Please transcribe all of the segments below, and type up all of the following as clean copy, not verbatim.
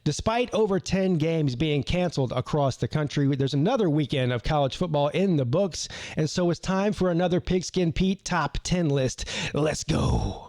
Despite over 10 games being canceled across the country, there's another weekend of college football in the books, and so it's time for another Pigskin Pete Top 10 list. Let's go.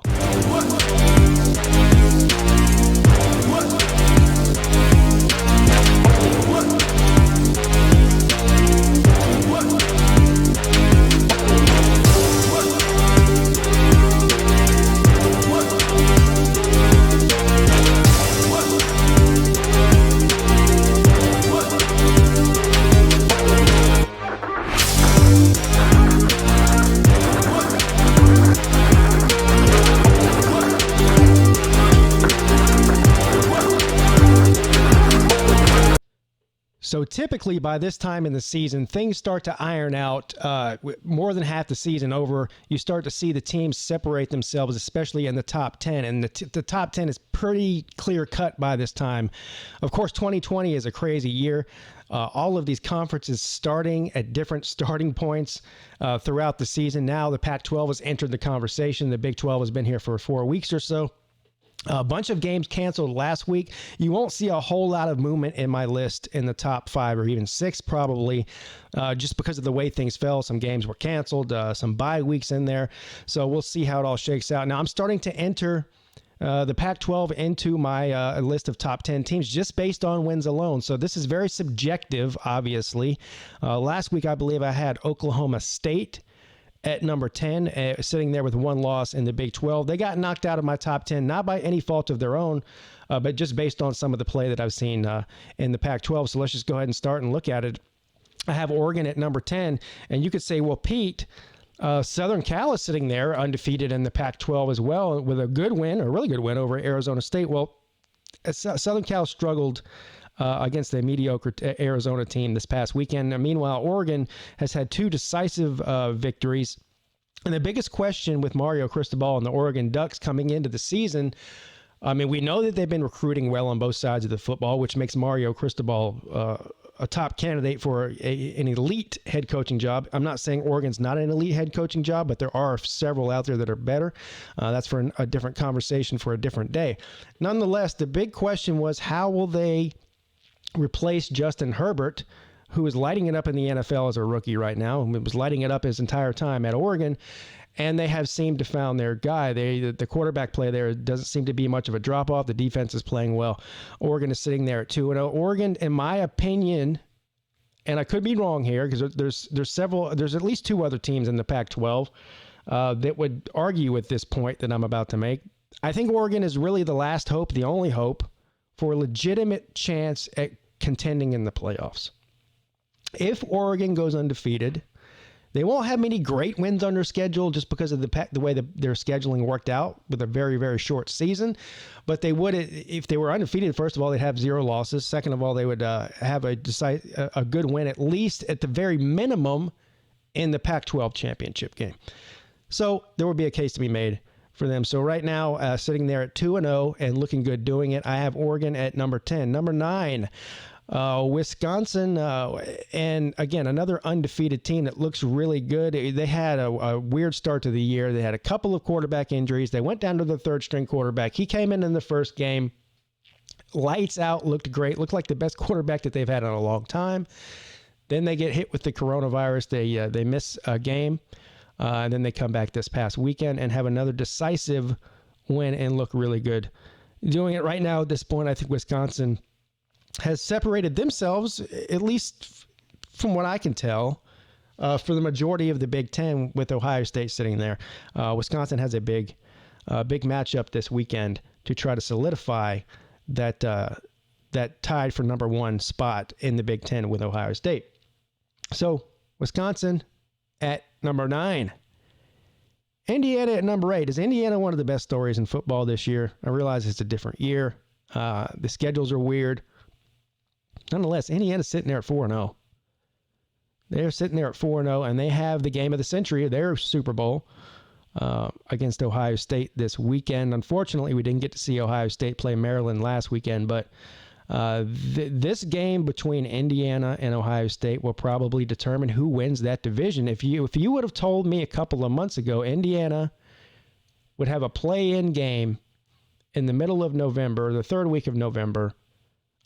So typically by this time in the season, things start to iron out. More than half the season over, you start to see the teams separate themselves, especially in the top 10. And the top 10 is pretty clear cut by this time. Of course, 2020 is a crazy year. All of these conferences starting at different starting points throughout the season. Now the Pac-12 has entered the conversation. The Big 12 has been here for 4 weeks or so. A bunch of games canceled last week. You won't see a whole lot of movement in my list in the top 5 or even 6 probably, just because of the way things fell. Some games were canceled, some bye weeks in there. So we'll see how it all shakes out. Now I'm starting to enter the Pac-12 into my list of top 10 teams just based on wins alone. So this is very subjective, obviously. Last week, I believe I had Oklahoma State at number 10, sitting there with one loss in the Big 12. They got knocked out of my top 10, not by any fault of their own, but just based on some of the play that I've seen in the Pac-12. So let's just go ahead and start and look at it. I have Oregon at number 10, and you could say, well, Pete, Southern Cal is sitting there undefeated in the Pac-12 as well with a good win, a really good win over Arizona State. Well, Southern Cal struggled against a mediocre Arizona team this past weekend. Meanwhile, Oregon has had 2 decisive victories. And the biggest question with Mario Cristobal and the Oregon Ducks coming into the season, I mean, we know that they've been recruiting well on both sides of the football, which makes Mario Cristobal a top candidate for an elite head coaching job. I'm not saying Oregon's not an elite head coaching job, but there are several out there that are better. That's for a different conversation for a different day. Nonetheless, the big question was, how will they replace Justin Herbert, who is lighting it up in the NFL as a rookie right now, and was lighting it up his entire time at Oregon, and they have seemed to found their guy. The quarterback play there doesn't seem to be much of a drop-off. The defense is playing well. Oregon is sitting there at 2-0. Oregon, in my opinion, and I could be wrong here because there's at least 2 other teams in the Pac-12 that would argue with this point that I'm about to make. I think Oregon is really the last hope, the only hope, for a legitimate chance at contending in the playoffs. If Oregon goes undefeated, they won't have many great wins on their schedule just because of the way their scheduling worked out with a very, very short season. But they would, if they were undefeated, first of all, they'd have 0 losses. Second of all, they would have a good win, at least at the very minimum, in the Pac-12 championship game. So there would be a case to be made for them. So right now, sitting there at 2-0 and looking good doing it, I have Oregon at number 10. Number 9, Wisconsin, and again, another undefeated team that looks really good. They had a weird start to the year. They had a couple of quarterback injuries. They went down to the 3rd-string quarterback. He came in the first game, lights out, looked great, looked like the best quarterback that they've had in a long time. Then they get hit with the coronavirus. They miss a game. And then they come back this past weekend and have another decisive win and look really good. Doing it right now at this point, I think Wisconsin has separated themselves, at least from what I can tell, for the majority of the Big Ten with Ohio State sitting there. Wisconsin has a big matchup this weekend to try to solidify that tied for number 1 spot in the Big Ten with Ohio State. So Wisconsin at number 9. Indiana at number 8. Is Indiana one of the best stories in football this year? I realize it's a different year. The schedules are weird. Nonetheless, Indiana's sitting there at 4-0. They're sitting there at 4-0, and they have the game of the century, their Super Bowl, against Ohio State this weekend. Unfortunately, we didn't get to see Ohio State play Maryland last weekend, but this game between Indiana and Ohio State will probably determine who wins that division. If you would have told me a couple of months ago Indiana would have a play-in game in the middle of November, the 3rd week of November,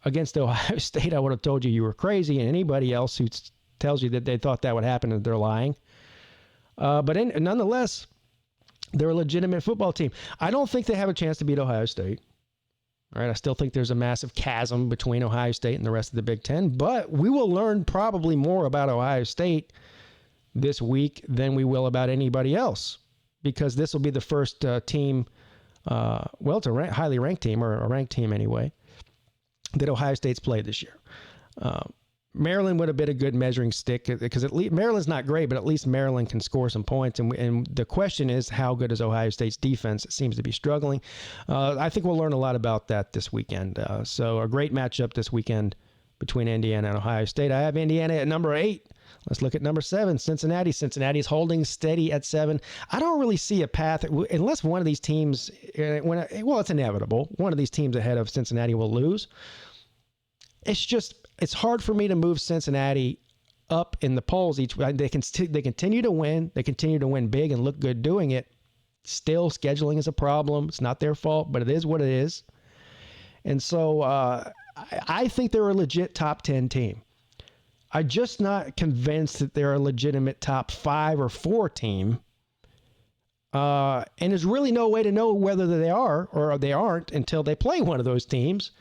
against Ohio State, I would have told you were crazy, and anybody else who tells you that they thought that would happen, they're lying. But nonetheless, they're a legitimate football team. I don't think they have a chance to beat Ohio State. All right, I still think there's a massive chasm between Ohio State and the rest of the Big Ten, but we will learn probably more about Ohio State this week than we will about anybody else, because this will be the first team, it's a highly ranked team, or a ranked team anyway, that Ohio State's played this year. Maryland would have been a good measuring stick, because at least Maryland's not great, but at least Maryland can score some points. And the question is, how good is Ohio State's defense? It seems to be struggling. I think we'll learn a lot about that this weekend. So a great matchup this weekend between Indiana and Ohio State. I have Indiana at number 8. Let's look at number 7, Cincinnati. Cincinnati's holding steady at 7. I don't really see a path, unless one of these teams, it's inevitable, one of these teams ahead of Cincinnati will lose. It's hard for me to move Cincinnati up in the polls each week. They continue to win. They continue to win big and look good doing it. Still, scheduling is a problem. It's not their fault, but it is what it is. And so I think they're a legit top 10 team. I'm just not convinced that they're a legitimate top 5 or 4 team. And there's really no way to know whether they are or they aren't until they play one of those teams.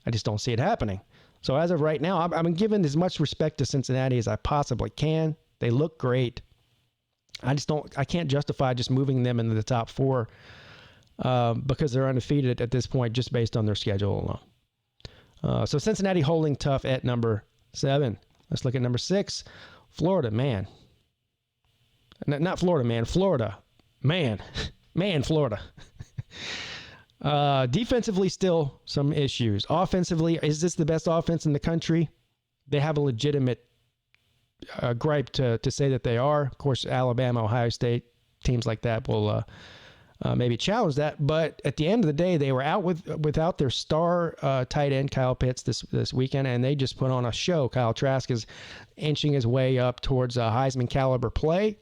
I just don't see it happening. So as of right now, I'm giving as much respect to Cincinnati as I possibly can. They look great. I can't justify just moving them into the top 4 because they're undefeated at this point just based on their schedule alone. So Cincinnati holding tough at number 7. Let's look at number 6. Florida, man. Not Florida, man. Florida. Man. Man, Florida. Defensively, still some issues. Offensively, is this the best offense in the country? They have a legitimate gripe to say that they are. Of course, Alabama, Ohio State, teams like that will maybe challenge that. But at the end of the day, they were out without their star tight end, Kyle Pitts, this weekend, and they just put on a show. Kyle Trask is inching his way up towards a Heisman caliber play.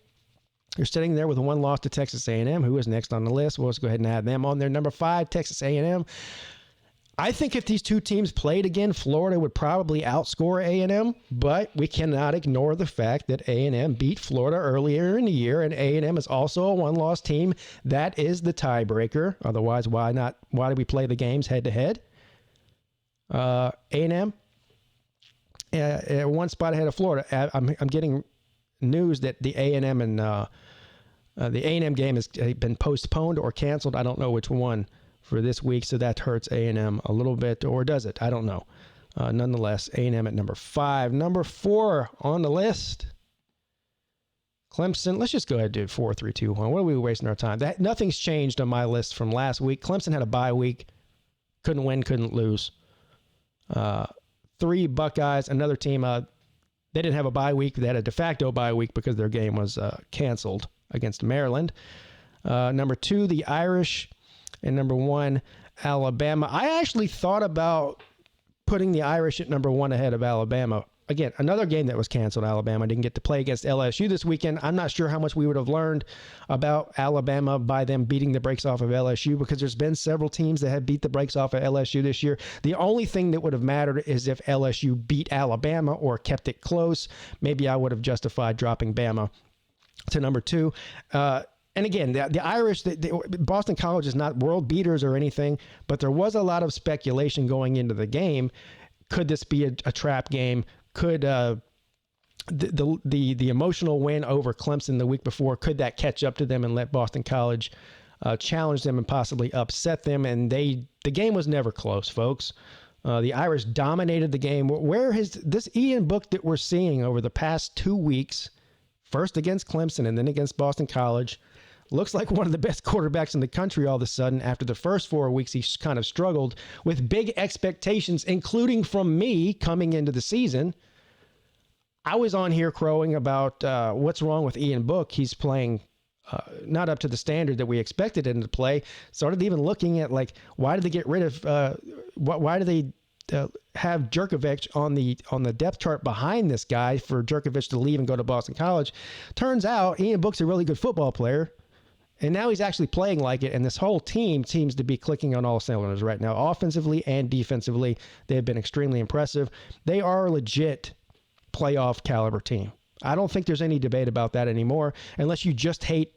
You're sitting there with one loss to Texas A&M. Who is next on the list? We'll just go ahead and add them on there. Number 5, Texas A&M. I think if these two teams played again, Florida would probably outscore A&M, but we cannot ignore the fact that A&M beat Florida earlier in the year, and A&M is also a one-loss team. That is the tiebreaker. Otherwise, why not? Why do we play the games head-to-head? A&M, one spot ahead of Florida. I'm getting news that the A&M and the A&M game has been postponed or canceled. I don't know which one for this week, so that hurts A&M a little bit, or does it? I don't know. Nonetheless, A&M at number 5. Number 4 on the list, Clemson. Let's just go ahead and do 4, 3, 2, 1. What are we wasting our time? Nothing's changed on my list from last week. Clemson had a bye week. Couldn't win, couldn't lose. 3, Buckeyes, another team. They didn't have a bye week. They had a de facto bye week because their game was canceled against Maryland. Number 2, the Irish. And number 1, Alabama. I actually thought about putting the Irish at number 1 ahead of Alabama. Again, another game that was canceled. Alabama didn't get to play against LSU this weekend. I'm not sure how much we would have learned about Alabama by them beating the brakes off of LSU, because there's been several teams that have beat the brakes off of LSU this year. The only thing that would have mattered is if LSU beat Alabama or kept it close. Maybe I would have justified dropping Bama to number 2. And again, the Irish, Boston College is not world beaters or anything, but there was a lot of speculation going into the game. Could this be a trap game? Could the emotional win over Clemson the week before, could that catch up to them and let Boston College challenge them and possibly upset them? And the game was never close, folks. The Irish dominated the game. Where has this Ian Book that we're seeing over the past 2 weeks, first against Clemson and then against Boston College, looks like one of the best quarterbacks in the country all of a sudden. After the first 4 weeks, he kind of struggled with big expectations, including from me coming into the season. I was on here crowing about what's wrong with Ian Book. He's playing not up to the standard that we expected him to play. Started even looking at, like, why did they get rid of why do they have Jerkovich on the depth chart behind this guy for Jerkovich to leave and go to Boston College? Turns out Ian Book's a really good football player. And now he's actually playing like it, and this whole team seems to be clicking on all cylinders right now. Offensively and defensively, they have been extremely impressive. They are a legit playoff caliber team. I don't think there's any debate about that anymore, unless you just hate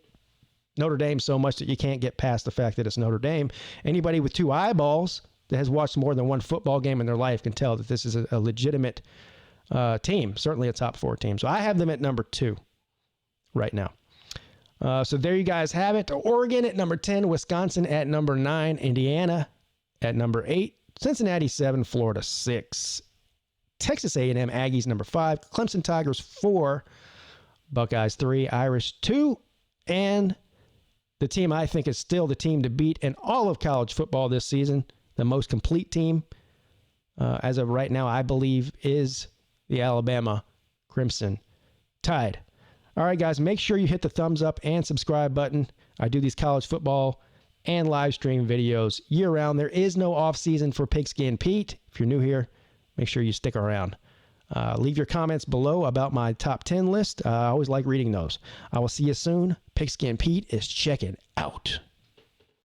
Notre Dame so much that you can't get past the fact that it's Notre Dame. Anybody with two eyeballs that has watched more than one football game in their life can tell that this is a legitimate team, certainly a top 4 team. So I have them at number 2 right now. So there you guys have it. Oregon at number 10, Wisconsin at number 9, Indiana at number 8, Cincinnati 7, Florida 6, Texas A&M Aggies number 5, Clemson Tigers 4, Buckeyes 3, Irish 2, and the team I think is still the team to beat in all of college football this season, the most complete team as of right now, I believe, is the Alabama Crimson Tide. All right, guys, make sure you hit the thumbs up and subscribe button. I do these college football and live stream videos year-round. There is no off-season for Pigskin Pete. If you're new here, make sure you stick around. Leave your comments below about my top 10 list. I always like reading those. I will see you soon. Pigskin Pete is checking out.